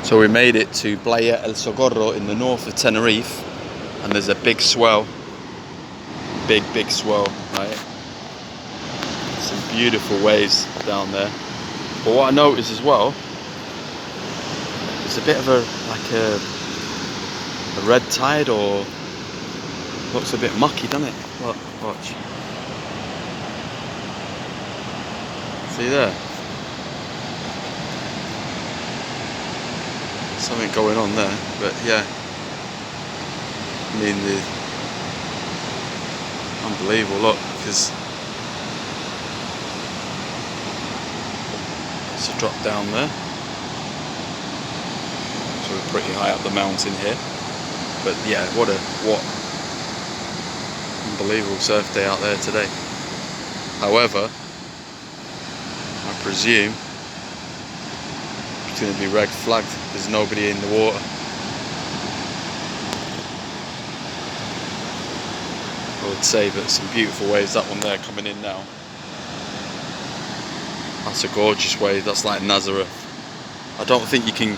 So we made it to Playa el Socorro in the north of Tenerife, and there's a big swell, big swell, right? Some beautiful waves down there. But what I noticed as well, there's a bit of a red tide, or looks a bit mucky, doesn't it? Look, watch. See there? Something going on there, but yeah. I mean, unbelievable, look, because it's a drop down there. So we're pretty high up the mountain here. But yeah, what unbelievable surf day out there today. However, I presume it's going to be red flagged. There's nobody in the water. I would say, but some beautiful waves. That one there coming in now. That's a gorgeous wave. That's like Nazareth. I don't think you can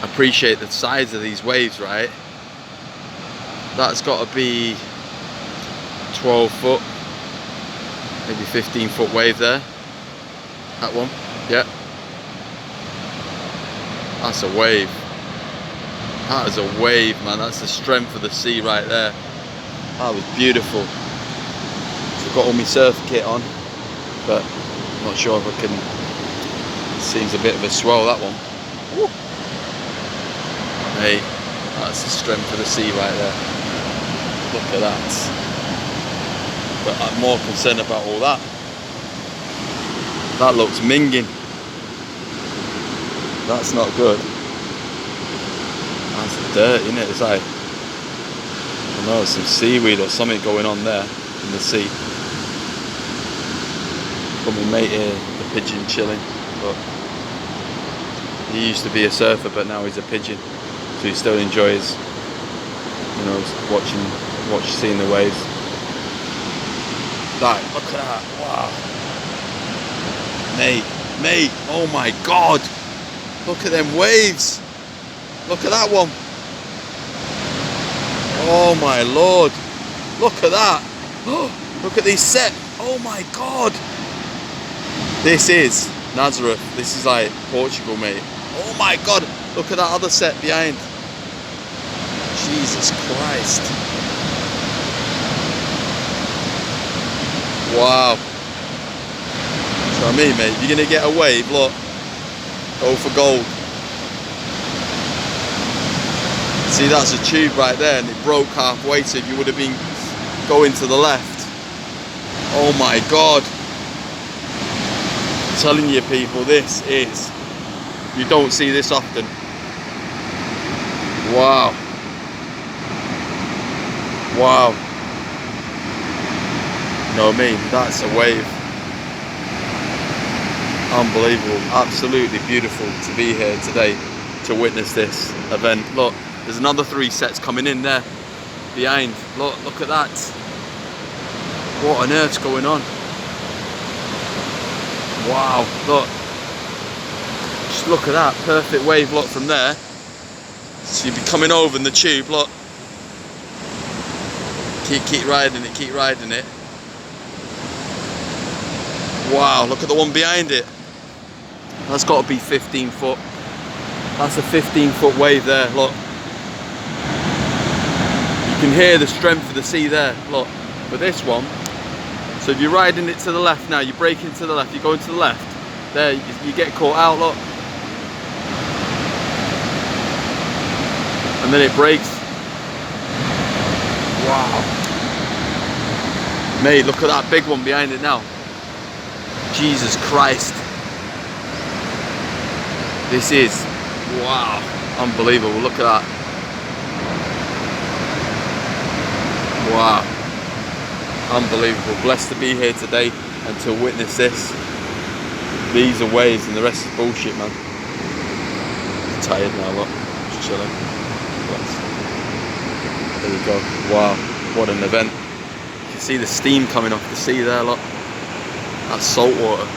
appreciate the size of these waves, right? That's got to be 12 foot, maybe 15 foot wave there. That one, yeah. That's a wave. That is a wave, man. That's the strength of the sea right there. That was beautiful. So I've got all my surf kit on, but I'm not sure if I can. It seems a bit of a swell, that one. Woo. Hey, that's the strength of the sea right there. Look at that. But I'm more concerned about all that. That looks minging. That's not good. That's dirt, isn't it? It's like, I don't know, some seaweed or something going on there in the sea. Got my mate here, the pigeon, chilling. But he used to be a surfer, but now he's a pigeon. So he still enjoys, you know, seeing the waves. Like, look at that! Wow, mate! Oh my God! Look at them waves! Look at that one! Oh my Lord! Look at that! Oh, look at these set! Oh my God! This is Nazareth. This is like Portugal, mate. Oh my God! Look at that other set behind. Jesus Christ! Wow! So I mean, mate, if you're gonna get a wave, look. Go for gold. See, that's a tube right there, and it broke halfway, so if you would have been going to the left. Oh my God. I'm telling you people, this is, you don't see this often. Wow. Wow. You know what I mean? That's a wave. Unbelievable, absolutely beautiful to be here today to witness this event. Look, there's another 3 sets coming in there behind. Look at that. What on earth's going on? Wow, look. Just look at that, perfect wave, look, from there. So you'd be coming over in the tube, look. Keep riding it. Wow, look at the one behind it. That's got to be 15 foot. That's a 15-foot wave there, look. You can hear the strength of the sea there, look. But this one, so if you're riding it to the left now, you're braking to the left, you're going to the left, there, you get caught out, look. And then it brakes. Wow. Mate, look at that big one behind it now. Jesus Christ. This is, wow, unbelievable. Look at that. Wow. Unbelievable. Blessed to be here today and to witness this. These are waves and the rest is bullshit, man. I'm tired now, look. Just chilling. There we go. Wow. What an event. You can see the steam coming off the sea there, look. That's salt water.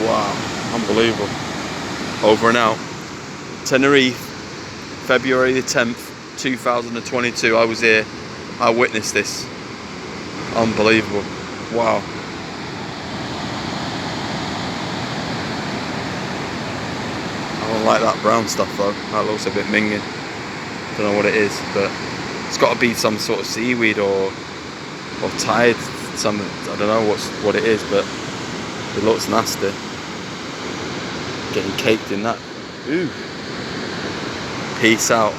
Wow, unbelievable. Over and out. Tenerife, February the 10th, 2022. I was here. I witnessed this. Unbelievable. Wow. I don't like that brown stuff though. That looks a bit minging. Don't know what it is, but it's got to be some sort of seaweed or tide. Some, I don't know what it is, but it looks nasty. Getting caked in that. Ooh. Peace out.